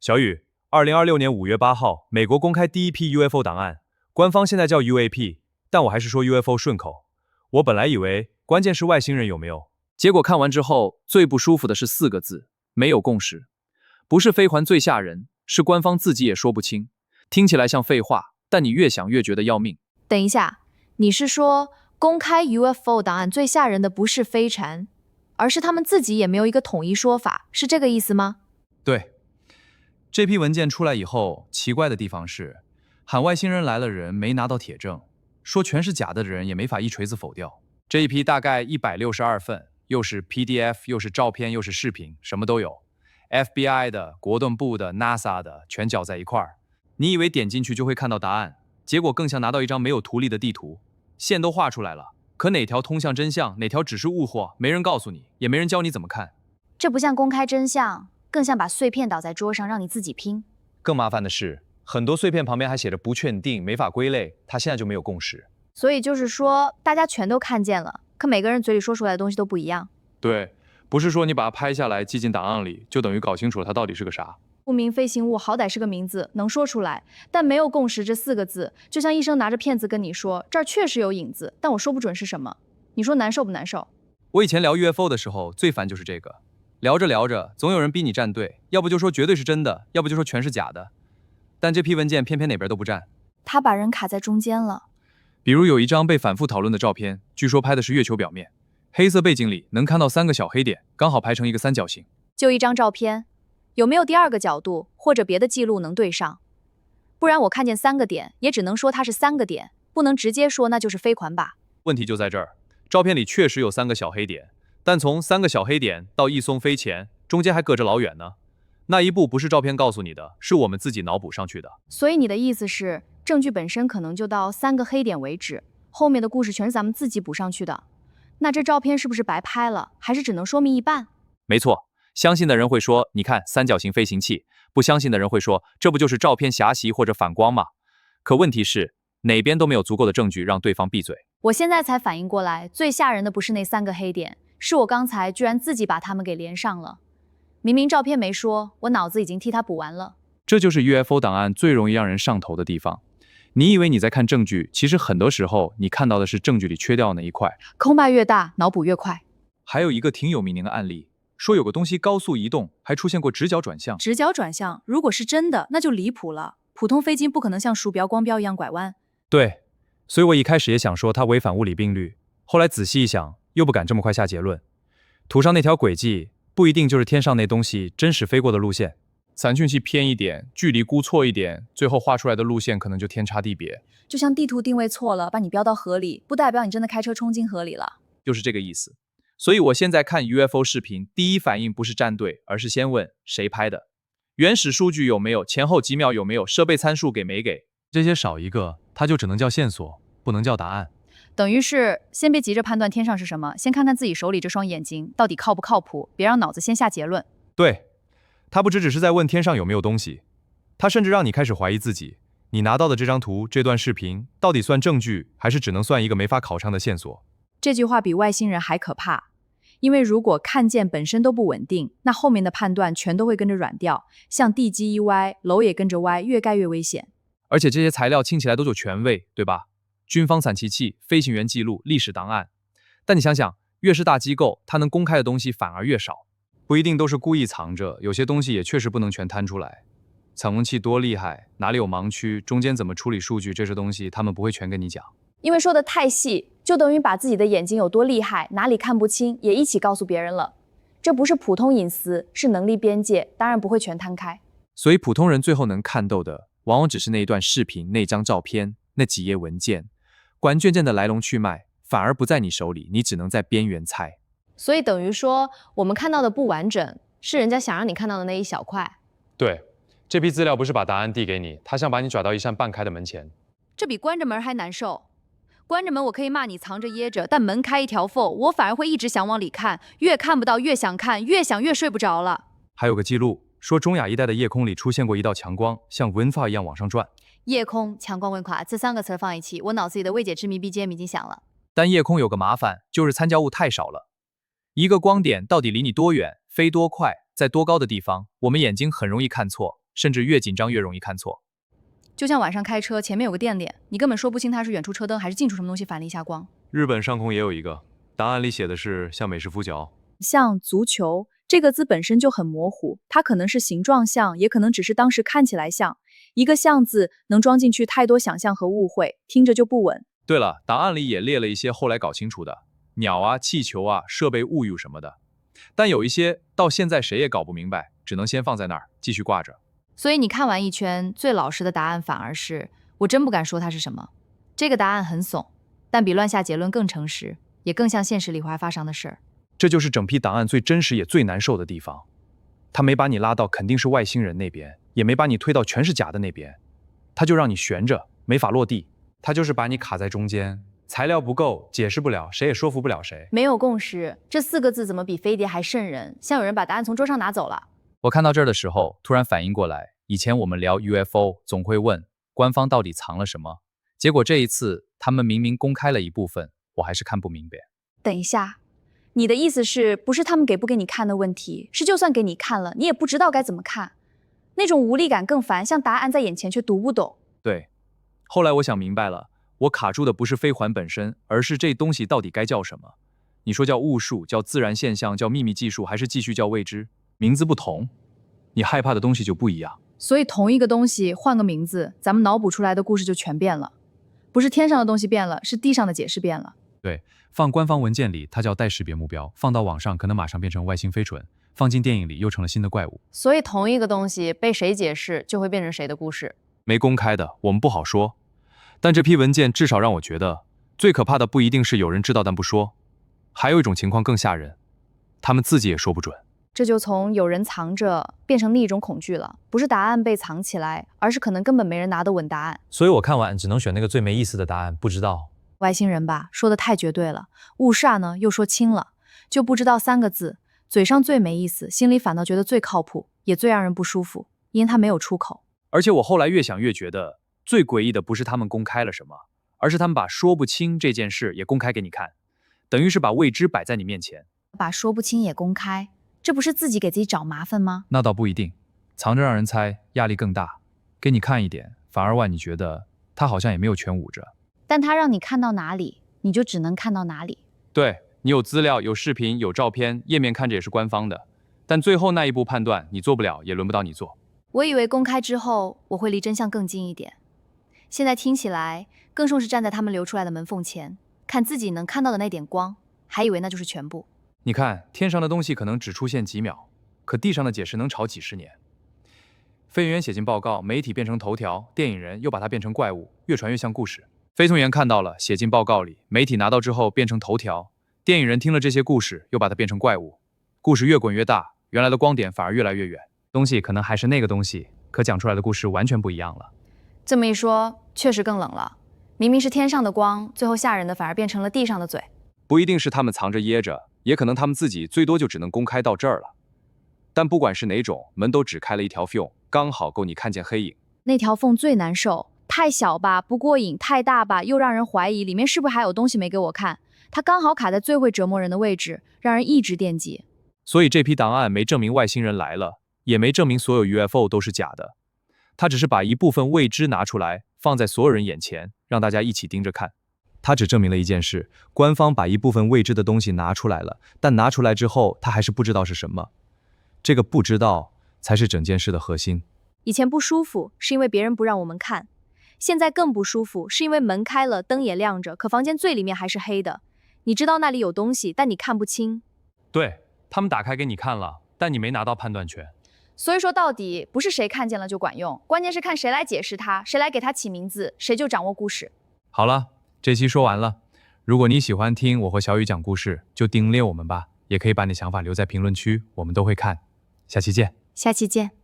小雨，2026年5月8号，美国公开第一批 UFO 档案，官方现在叫 UAP， 但我还是说 UFO 顺口。我本来以为关键是外星人有没有，结果看完之后，最不舒服的是4个字：没有共识。不是飞环最吓人，是官方自己也说不清。听起来像废话，但你越想越觉得要命。等一下，你是说公开 UFO 档案最吓人的不是飞船，而是他们自己也没有一个统一说法，是这个意思吗？对，这批文件出来以后，奇怪的地方是，喊外星人来了人没拿到铁证，说全是假的人也没法一锤子否掉。这一批大概162份，又是 PDF， 又是照片，又是视频，什么都有。FBI 的、国盾部的、NASA 的，全搅在一块儿。你以为点进去就会看到答案，结果更像拿到一张没有图例的地图，线都画出来了，可哪条通向真相，哪条只是误会，没人告诉你，也没人教你怎么看。这不像公开真相，更像把碎片倒在桌上让你自己拼。更麻烦的是，很多碎片旁边还写着不确定，没法归类，它现在就没有共识。所以就是说，大家全都看见了，可每个人嘴里说出来的东西都不一样。对，不是说你把它拍下来记进档案里，就等于搞清楚了它到底是个啥。不明飞行物好歹是个名字，能说出来，但没有共识这4个字，就像医生拿着片子跟你说，这儿确实有影子，但我说不准是什么。你说难受不难受？我以前聊 UFO 的时候，最烦就是这个，聊着聊着，总有人逼你站队，要不就说绝对是真的，要不就说全是假的。但这批文件偏偏哪边都不站，他把人卡在中间了。比如有一张被反复讨论的照片，据说拍的是月球表面，黑色背景里能看到3个小黑点，刚好排成一个三角形。就一张照片，有没有第2个角度或者别的记录能对上？不然我看见3个点，也只能说它是3个点，不能直接说那就是飞船吧。问题就在这儿，照片里确实有3个小黑点，但从3个小黑点到一艘飞前，中间还隔着老远呢。那一步不是照片告诉你的，是我们自己脑补上去的。所以你的意思是，证据本身可能就到3个黑点为止，后面的故事全是咱们自己补上去的。那这照片是不是白拍了，还是只能说明一半？没错，相信的人会说，你看三角形飞行器；不相信的人会说，这不就是照片狭隙或者反光吗？可问题是，哪边都没有足够的证据让对方闭嘴。我现在才反应过来，最吓人的不是那3个黑点，是我刚才居然自己把它们给连上了。明明照片没说，我脑子已经替他补完了。这就是 UFO 档案最容易让人上头的地方。你以为你在看证据，其实很多时候你看到的是证据里缺掉的那一块。空白越大，脑补越快。还有一个挺有名的案例，说有个东西高速移动，还出现过直角转向。直角转向，如果是真的，那就离谱了。普通飞机不可能像鼠标、光标一样拐弯。对，所以我一开始也想说它违反物理定律，后来仔细一想，又不敢这么快下结论。图上那条轨迹不一定就是天上那东西真实飞过的路线，散讯器偏一点，距离估错一点，最后画出来的路线可能就天差地别。就像地图定位错了，把你标到河里，不代表你真的开车冲进河里了。就是这个意思。所以我现在看 UFO 视频，第一反应不是站队，而是先问谁拍的，原始数据有没有，前后几秒有没有，设备参数给没给。这些少一个，它就只能叫线索，不能叫答案。等于是先别急着判断天上是什么，先看看自己手里这双眼睛到底靠不靠谱，别让脑子先下结论。对，它不只是在问天上有没有东西，它甚至让你开始怀疑自己，你拿到的这张图、这段视频到底算证据，还是只能算一个没法考证的线索？这句话比外星人还可怕，因为如果看见本身都不稳定，那后面的判断全都会跟着软掉，像地基一歪，楼也跟着歪，越盖越危险。而且这些材料听起来都有权威，对吧？军方散旗器、飞行员记录、历史档案。但你想想，越是大机构，它能公开的东西反而越少。不一定都是故意藏着，有些东西也确实不能全摊出来。彩虹器多厉害，哪里有盲区，中间怎么处理数据，这些东西他们不会全跟你讲。因为说的太细，就等于把自己的眼睛有多厉害，哪里看不清，也一起告诉别人了。这不是普通隐私，是能力边界，当然不会全摊开。所以普通人最后能看到的，往往只是那一段视频、那张照片、那几页文件，关键件的来龙去脉反而不在你手里，你只能在边缘猜。所以等于说，我们看到的不完整，是人家想让你看到的那一小块。对，这批资料不是把答案递给你，他想把你拽到一扇半开的门前。这比关着门还难受。关着门我可以骂你藏着掖着，但门开一条缝，我反而会一直想往里看，越看不到越想看，越想越睡不着了。还有个记录说，中亚一带的夜空里出现过一道强光，像文发一样往上转。夜空、强光、文垮这3个词放一起，我脑子里的未解之谜 BGM 已经响了。但夜空有个麻烦，就是参照物太少了。一个光点到底离你多远，飞多快，在多高的地方，我们眼睛很容易看错。甚至越紧张越容易看错。就像晚上开车，前面有个电点，你根本说不清它是远处车灯还是近处什么东西反了一下光。日本上空也有一个，答案里写的是像美式浮桥。像足球这个字本身就很模糊，它可能是形状像，也可能只是当时看起来像。一个像字能装进去太多想象和误会，听着就不稳。对了，答案里也列了一些后来搞清楚的，鸟啊、气球啊、设备物语什么的，但有一些到现在谁也搞不明白，只能先放在那儿继续挂着。所以你看完一圈，最老实的答案反而是我真不敢说它是什么。这个答案很怂，但比乱下结论更诚实，也更像现实里会发生的事儿。这就是整批档案最真实也最难受的地方。他没把你拉到肯定是外星人那边，也没把你推到全是假的那边，他就让你悬着，没法落地。他就是把你卡在中间，材料不够，解释不了，谁也说服不了谁。没有共识，这4个字怎么比飞碟还瘆人？像有人把答案从桌上拿走了。我看到这儿的时候，突然反应过来，以前我们聊 UFO 总会问官方到底藏了什么，结果这一次他们明明公开了一部分，我还是看不明白。等一下，你的意思是不是他们给不给你看的问题，是就算给你看了，你也不知道该怎么看，那种无力感更烦，像答案在眼前却读不懂。对，后来我想明白了，我卡住的不是飞环本身，而是这东西到底该叫什么？你说叫巫术，叫自然现象，叫秘密技术，还是继续叫未知？名字不同，你害怕的东西就不一样。所以同一个东西换个名字，咱们脑补出来的故事就全变了。不是天上的东西变了，是地上的解释变了。对，放官方文件里它叫待识别目标，放到网上可能马上变成外星飞船，放进电影里又成了新的怪物。所以同一个东西被谁解释，就会变成谁的故事。没公开的我们不好说，但这批文件至少让我觉得，最可怕的不一定是有人知道但不说，还有一种情况更吓人，他们自己也说不准。这就从有人藏着变成另一种恐惧了，不是答案被藏起来，而是可能根本没人拿得稳答案。所以我看完只能选那个最没意思的答案，不知道。外星人吧，说的太绝对了，误煞呢又说轻了，就不知道3个字，嘴上最没意思，心里反倒觉得最靠谱，也最让人不舒服，因为它没有出口。而且我后来越想越觉得，最诡异的不是他们公开了什么，而是他们把说不清这件事也公开给你看，等于是把未知摆在你面前。把说不清也公开，这不是自己给自己找麻烦吗？那倒不一定，藏着让人猜，压力更大。给你看一点，反而让你觉得他好像也没有全捂着。但它让你看到哪里，你就只能看到哪里。对，你有资料、有视频、有照片，页面看着也是官方的，但最后那一步判断你做不了，也轮不到你做。我以为公开之后，我会离真相更近一点，现在听起来更像是站在他们留出来的门缝前，看自己能看到的那点光，还以为那就是全部。你看，天上的东西可能只出现几秒，可地上的解释能吵几十年。飞行员写进报告，媒体变成头条，电影人又把它变成怪物，越传越像故事。飞行员看到了，写进报告里，媒体拿到之后变成头条，电影人听了这些故事，又把它变成怪物。故事越滚越大，原来的光点反而越来越远。东西可能还是那个东西，可讲出来的故事完全不一样了。这么一说，确实更冷了。明明是天上的光，最后吓人的反而变成了地上的嘴。不一定是他们藏着掖着，也可能他们自己最多就只能公开到这儿了。但不管是哪种，门都只开了一条缝，刚好够你看见黑影。那条缝最难受，太小吧不过瘾，太大吧又让人怀疑里面是不是还有东西没给我看。它刚好卡在最会折磨人的位置，让人一直惦记。所以这批档案没证明外星人来了，也没证明所有 UFO 都是假的，他只是把一部分未知拿出来，放在所有人眼前，让大家一起盯着看。他只证明了一件事，官方把一部分未知的东西拿出来了，但拿出来之后，他还是不知道是什么。这个不知道才是整件事的核心。以前不舒服是因为别人不让我们看，现在更不舒服是因为门开了，灯也亮着，可房间最里面还是黑的。你知道那里有东西，但你看不清。对，他们打开给你看了，但你没拿到判断权。所以说到底不是谁看见了就管用，关键是看谁来解释它，谁来给它起名字，谁就掌握故事。好了，这期说完了。如果你喜欢听我和小雨讲故事，就订阅我们吧，也可以把你想法留在评论区，我们都会看。下期见。下期见。